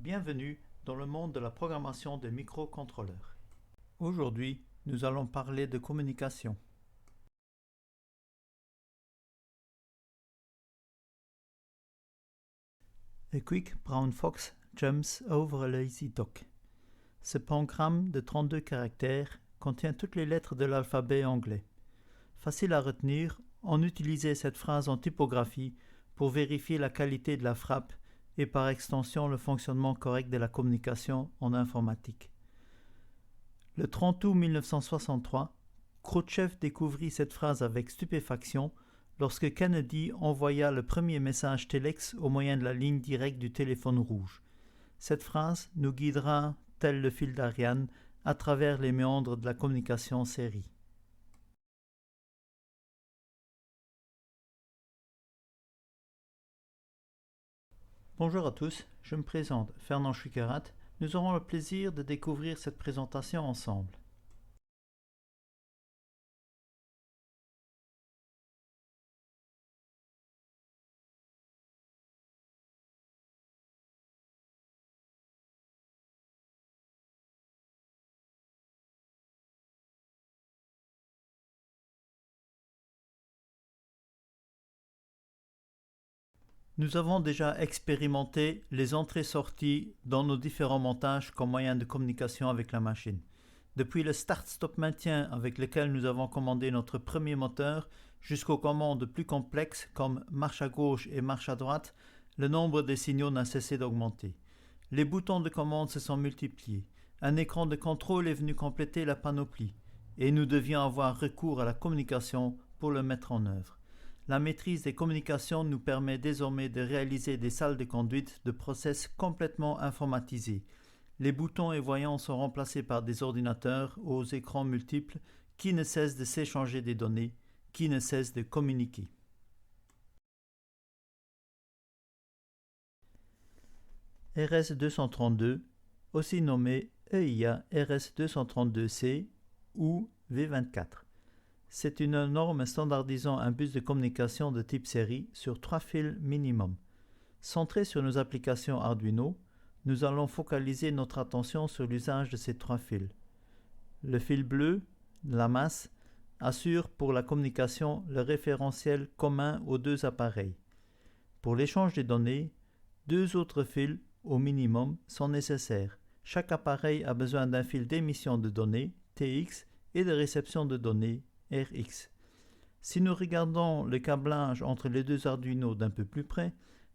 Bienvenue dans le monde de la programmation des microcontrôleurs. Aujourd'hui, nous allons parler de communication. A quick brown fox jumps over a lazy duck. Ce pangramme de 32 caractères contient toutes les lettres de l'alphabet anglais. Facile à retenir, on utilisait cette phrase en typographie pour vérifier la qualité de la frappe et par extension le fonctionnement correct de la communication en informatique. Le 30 août 1963, Khrouchtchev découvrit cette phrase avec stupéfaction lorsque Kennedy envoya le premier message téléx au moyen de la ligne directe du téléphone rouge. Cette phrase nous guidera, tel le fil d'Ariane, à travers les méandres de la communication série. Bonjour à tous, je me présente Fernand Schwickerath. Nous aurons le plaisir de découvrir cette présentation ensemble. Nous avons déjà expérimenté les entrées-sorties dans nos différents montages comme moyen de communication avec la machine. Depuis le start-stop-maintien avec lequel nous avons commandé notre premier moteur jusqu'aux commandes plus complexes comme marche à gauche et marche à droite, le nombre des signaux n'a cessé d'augmenter. Les boutons de commande se sont multipliés. Un écran de contrôle est venu compléter la panoplie et nous devions avoir recours à la communication pour le mettre en œuvre. La maîtrise des communications nous permet désormais de réaliser des salles de conduite de process complètement informatisés. Les boutons et voyants sont remplacés par des ordinateurs aux écrans multiples qui ne cessent de s'échanger des données, qui ne cessent de communiquer. RS-232, aussi nommé EIA RS-232C ou V24. C'est une norme standardisant un bus de communication de type série sur 3 fils minimum. Centré sur nos applications Arduino, nous allons focaliser notre attention sur l'usage de ces 3 fils. Le fil bleu, la masse, assure pour la communication le référentiel commun aux deux appareils. Pour l'échange des données, 2 autres fils, au minimum, sont nécessaires. Chaque appareil a besoin d'un fil d'émission de données, TX, et de réception de données, RX. Si nous regardons le câblage entre les deux Arduino d'un peu plus près,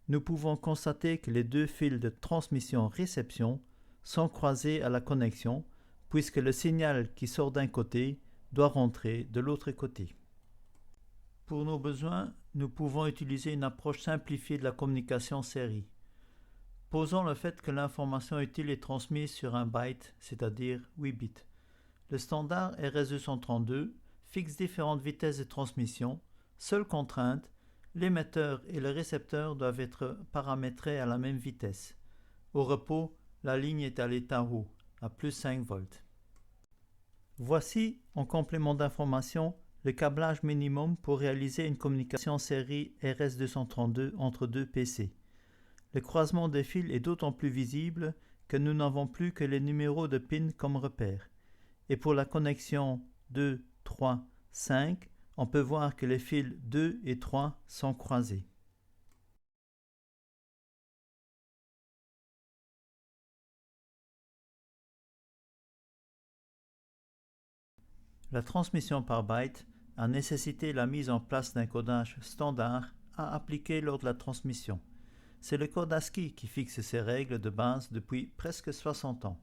nous pouvons constater que les 2 fils de transmission-réception sont croisés à la connexion, puisque le signal qui sort d'un côté doit rentrer de l'autre côté. Pour nos besoins, nous pouvons utiliser une approche simplifiée de la communication série. Posons le fait que l'information utile est transmise sur un byte, c'est-à-dire 8 bits. Le standard RS-232 fixe différentes vitesses de transmission. Seule contrainte, l'émetteur et le récepteur doivent être paramétrés à la même vitesse. Au repos, la ligne est à l'état haut, à plus 5 volts. Voici, en complément d'information, le câblage minimum pour réaliser une communication série RS-232 entre 2 PC. Le croisement des fils est d'autant plus visible que nous n'avons plus que les numéros de pin comme repère. Et pour la connexion 2, 3, 5, on peut voir que les fils 2 et 3 sont croisés. La transmission par byte a nécessité la mise en place d'un codage standard à appliquer lors de la transmission. C'est le code ASCII qui fixe ces règles de base depuis presque 60 ans.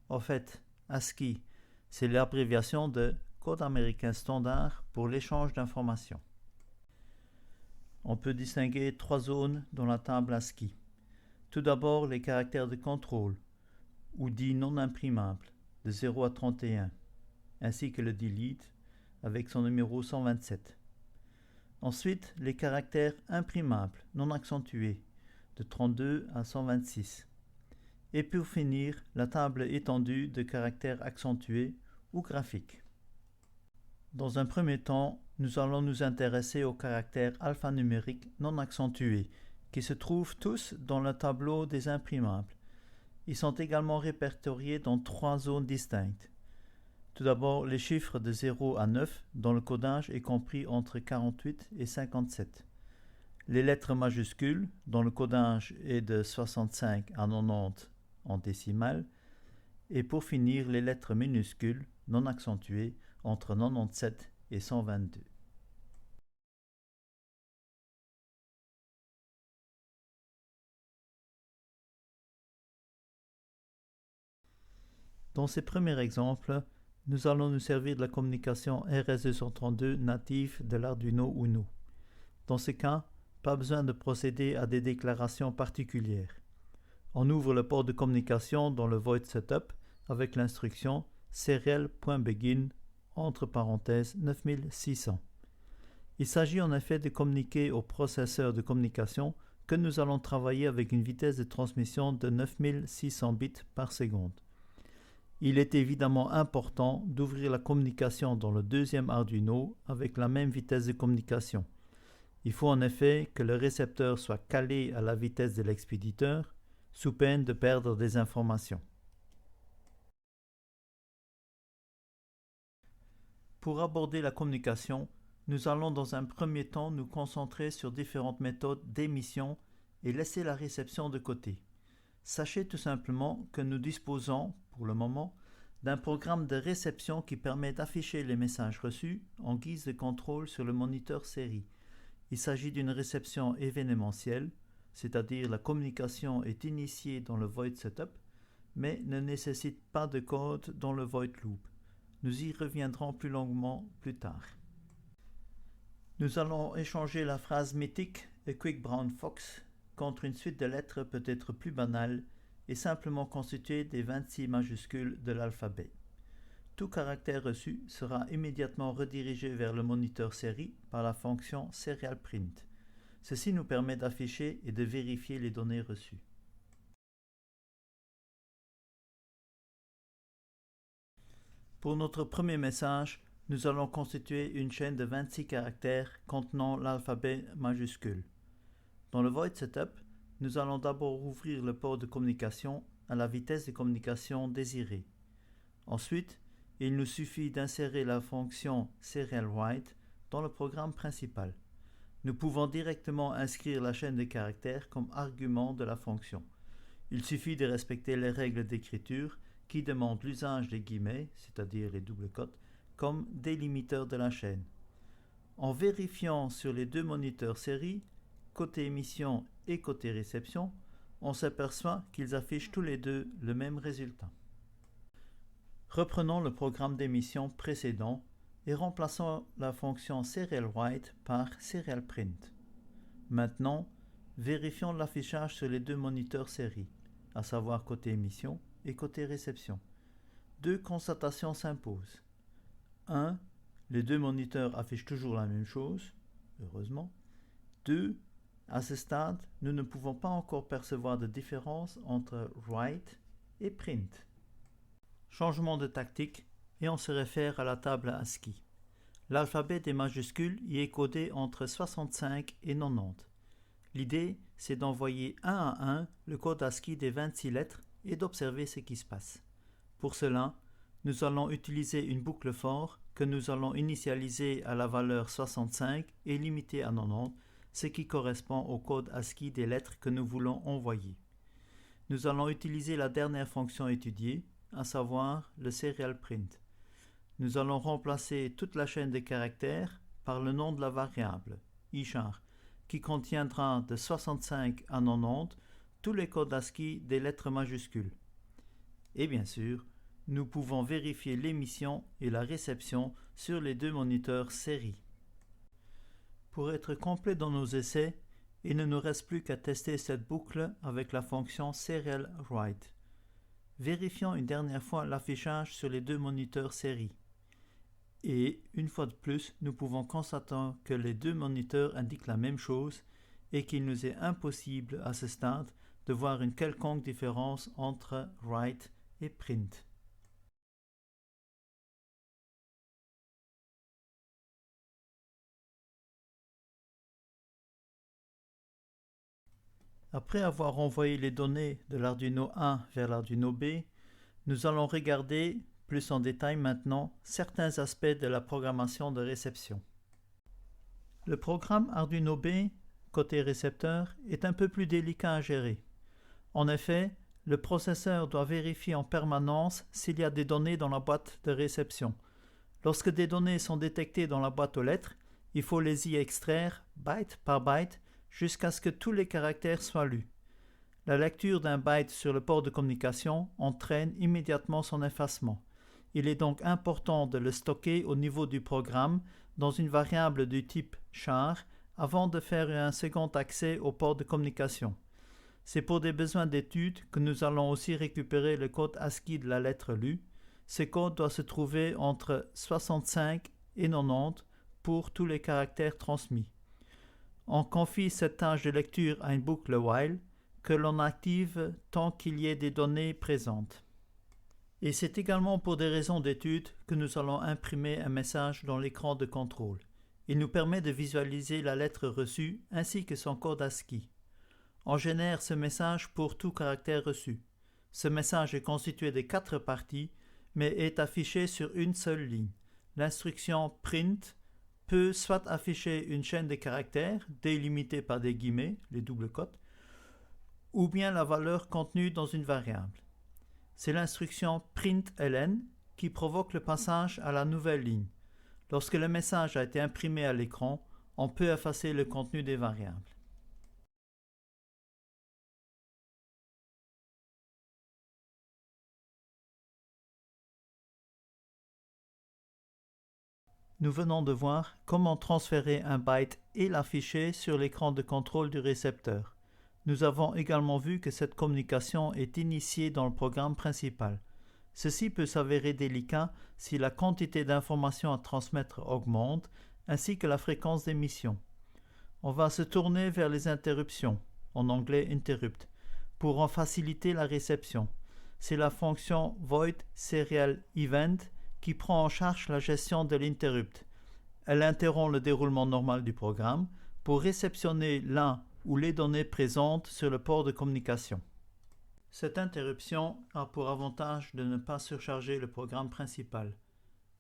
En fait, ASCII, c'est l'abréviation de Code américain standard pour l'échange d'informations. On peut distinguer 3 zones dans la table ASCII. Tout d'abord, les caractères de contrôle, ou dits non imprimables, de 0 à 31, ainsi que le delete avec son numéro 127. Ensuite, les caractères imprimables, non accentués, de 32 à 126. Et pour finir, la table étendue de caractères accentués ou graphiques. Dans un premier temps, nous allons nous intéresser aux caractères alphanumériques non accentués, qui se trouvent tous dans le tableau des imprimables. Ils sont également répertoriés dans 3 zones distinctes. Tout d'abord, les chiffres de 0 à 9, dont le codage est compris entre 48 et 57. Les lettres majuscules, dont le codage est de 65 à 90 en décimales. Et pour finir, les lettres minuscules, non accentuées, entre 97 et 122. Dans ces premiers exemples, nous allons nous servir de la communication RS232 native de l'Arduino Uno. Dans ce cas, pas besoin de procéder à des déclarations particulières. On ouvre le port de communication dans le Void Setup avec l'instruction serial.begin entre parenthèses 9600. Il s'agit en effet de communiquer au processeur de communication que nous allons travailler avec une vitesse de transmission de 9600 bits par seconde. Il est évidemment important d'ouvrir la communication dans le deuxième Arduino avec la même vitesse de communication. Il faut en effet que le récepteur soit calé à la vitesse de l'expéditeur, sous peine de perdre des informations. Pour aborder la communication, nous allons dans un premier temps nous concentrer sur différentes méthodes d'émission et laisser la réception de côté. Sachez tout simplement que nous disposons, pour le moment, d'un programme de réception qui permet d'afficher les messages reçus en guise de contrôle sur le moniteur série. Il s'agit d'une réception événementielle, c'est-à-dire la communication est initiée dans le Void Setup, mais ne nécessite pas de code dans le Void Loop. Nous y reviendrons plus longuement plus tard. Nous allons échanger la phrase mythique « A Quick Brown Fox » contre une suite de lettres peut-être plus banale et simplement constituée des 26 majuscules de l'alphabet. Tout caractère reçu sera immédiatement redirigé vers le moniteur série par la fonction serialPrint. Ceci nous permet d'afficher et de vérifier les données reçues. Pour notre premier message, nous allons constituer une chaîne de 26 caractères contenant l'alphabet majuscule. Dans le Void Setup, nous allons d'abord ouvrir le port de communication à la vitesse de communication désirée. Ensuite, il nous suffit d'insérer la fonction serialWrite dans le programme principal. Nous pouvons directement inscrire la chaîne de caractères comme argument de la fonction. Il suffit de respecter les règles d'écriture qui demandent l'usage des guillemets, c'est-à-dire les doubles cotes, comme délimiteurs de la chaîne. En vérifiant sur les deux moniteurs série, côté émission et côté réception, on s'aperçoit qu'ils affichent tous les deux le même résultat. Reprenons le programme d'émission précédent et remplaçons la fonction serialWrite par serialPrint. Maintenant, vérifions l'affichage sur les deux moniteurs série, à savoir côté émission et côté réception. Deux constatations s'imposent. 1. Les deux moniteurs affichent toujours la même chose, heureusement. 2. À ce stade, nous ne pouvons pas encore percevoir de différence entre write et print. Changement de tactique et on se réfère à la table ASCII. L'alphabet des majuscules y est codé entre 65 et 90. L'idée, c'est d'envoyer un à un le code ASCII des 26 lettres et d'observer ce qui se passe. Pour cela, nous allons utiliser une boucle for que nous allons initialiser à la valeur 65 et limiter à 90, ce qui correspond au code ASCII des lettres que nous voulons envoyer. Nous allons utiliser la dernière fonction étudiée, à savoir le serialPrint. Nous allons remplacer toute la chaîne de caractères par le nom de la variable, ichar, qui contiendra de 65 à 90 tous les codes ASCII des lettres majuscules. Et bien sûr, nous pouvons vérifier l'émission et la réception sur les deux moniteurs série. Pour être complet dans nos essais, il ne nous reste plus qu'à tester cette boucle avec la fonction serialWrite. Vérifions une dernière fois l'affichage sur les deux moniteurs série. Et, une fois de plus, nous pouvons constater que les deux moniteurs indiquent la même chose et qu'il nous est impossible à ce stade de voir une quelconque différence entre write et print. Après avoir envoyé les données de l'Arduino 1 vers l'Arduino B, nous allons regarder, plus en détail maintenant, certains aspects de la programmation de réception. Le programme Arduino B, côté récepteur, est un peu plus délicat à gérer. En effet, le processeur doit vérifier en permanence s'il y a des données dans la boîte de réception. Lorsque des données sont détectées dans la boîte aux lettres, il faut les y extraire byte par byte jusqu'à ce que tous les caractères soient lus. La lecture d'un byte sur le port de communication entraîne immédiatement son effacement. Il est donc important de le stocker au niveau du programme dans une variable du type char avant de faire un second accès au port de communication. C'est pour des besoins d'étude que nous allons aussi récupérer le code ASCII de la lettre lue. Ce code doit se trouver entre 65 et 90 pour tous les caractères transmis. On confie cette tâche de lecture à une boucle while que l'on active tant qu'il y ait des données présentes. Et c'est également pour des raisons d'étude que nous allons imprimer un message dans l'écran de contrôle. Il nous permet de visualiser la lettre reçue ainsi que son code ASCII. On génère ce message pour tout caractère reçu. Ce message est constitué de 4 parties, mais est affiché sur une seule ligne. L'instruction print peut soit afficher une chaîne de caractères délimitée par des guillemets, les doubles cotes, ou bien la valeur contenue dans une variable. C'est l'instruction println qui provoque le passage à la nouvelle ligne. Lorsque le message a été imprimé à l'écran, on peut effacer le contenu des variables. Nous venons de voir comment transférer un byte et l'afficher sur l'écran de contrôle du récepteur. Nous avons également vu que cette communication est initiée dans le programme principal. Ceci peut s'avérer délicat si la quantité d'informations à transmettre augmente, ainsi que la fréquence d'émission. On va se tourner vers les interruptions, en anglais interrupt, pour en faciliter la réception. C'est la fonction void serial event qui prend en charge la gestion de l'interrupt. Elle interrompt le déroulement normal du programme pour réceptionner l'un ou les données présentes sur le port de communication. Cette interruption a pour avantage de ne pas surcharger le programme principal,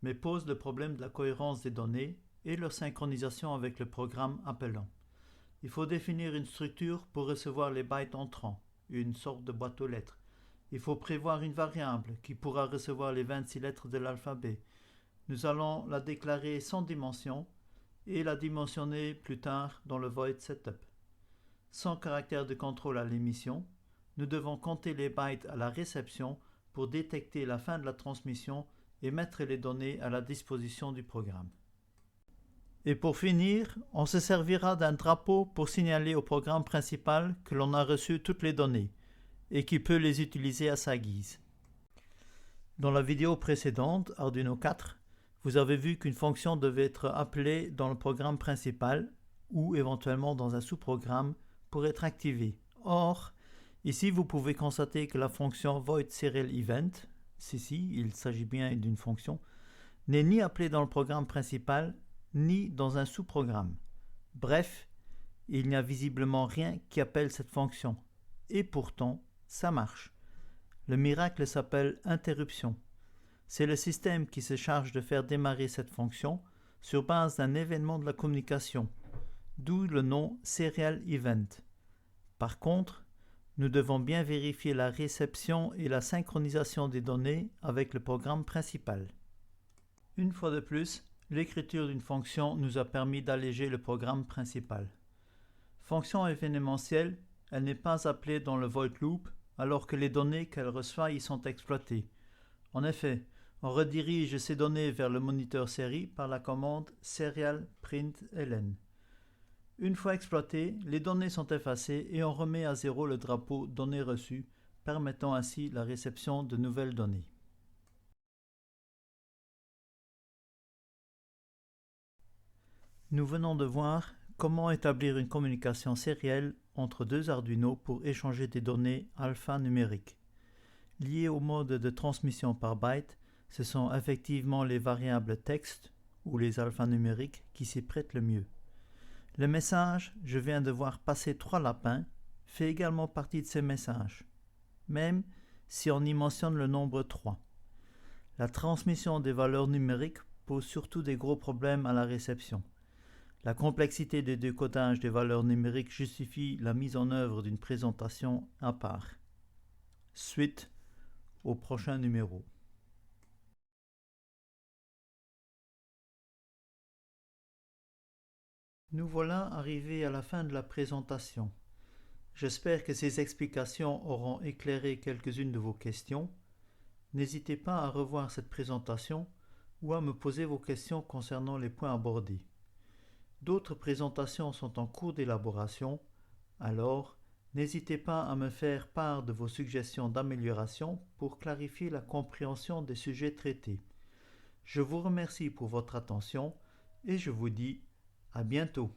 mais pose le problème de la cohérence des données et leur synchronisation avec le programme appelant. Il faut définir une structure pour recevoir les bytes entrants, une sorte de boîte aux lettres. Il faut prévoir une variable qui pourra recevoir les 26 lettres de l'alphabet. Nous allons la déclarer sans dimension et la dimensionner plus tard dans le void setup. Sans caractère de contrôle à l'émission, nous devons compter les bytes à la réception pour détecter la fin de la transmission et mettre les données à la disposition du programme. Et pour finir, on se servira d'un drapeau pour signaler au programme principal que l'on a reçu toutes les données et qui peut les utiliser à sa guise. Dans la vidéo précédente, Arduino 4, vous avez vu qu'une fonction devait être appelée dans le programme principal ou éventuellement dans un sous-programme pour être activée. Or, ici vous pouvez constater que la fonction voidSerialEvent, il s'agit bien d'une fonction, n'est ni appelée dans le programme principal ni dans un sous-programme. Bref, il n'y a visiblement rien qui appelle cette fonction. Et pourtant, ça marche. Le miracle s'appelle interruption. C'est le système qui se charge de faire démarrer cette fonction sur base d'un événement de la communication, d'où le nom Serial Event. Par contre, nous devons bien vérifier la réception et la synchronisation des données avec le programme principal. Une fois de plus, l'écriture d'une fonction nous a permis d'alléger le programme principal. Fonction événementielle, elle n'est pas appelée dans le void loop alors que les données qu'elle reçoit y sont exploitées. En effet, on redirige ces données vers le moniteur série par la commande serial_println. Une fois exploitées, les données sont effacées et on remet à zéro le drapeau données reçues, permettant ainsi la réception de nouvelles données. Nous venons de voir comment établir une communication sérielle entre deux Arduino pour échanger des données alphanumériques. Liées au mode de transmission par byte, ce sont effectivement les variables texte ou les alphanumériques qui s'y prêtent le mieux. Le message « Je viens de voir passer 3 lapins » fait également partie de ces messages, même si on y mentionne le nombre 3. La transmission des valeurs numériques pose surtout des gros problèmes à la réception. La complexité de décodage des valeurs numériques justifie la mise en œuvre d'une présentation à part. Suite au prochain numéro. Nous voilà arrivés à la fin de la présentation. J'espère que ces explications auront éclairé quelques-unes de vos questions. N'hésitez pas à revoir cette présentation ou à me poser vos questions concernant les points abordés. D'autres présentations sont en cours d'élaboration, alors n'hésitez pas à me faire part de vos suggestions d'amélioration pour clarifier la compréhension des sujets traités. Je vous remercie pour votre attention et je vous dis à bientôt.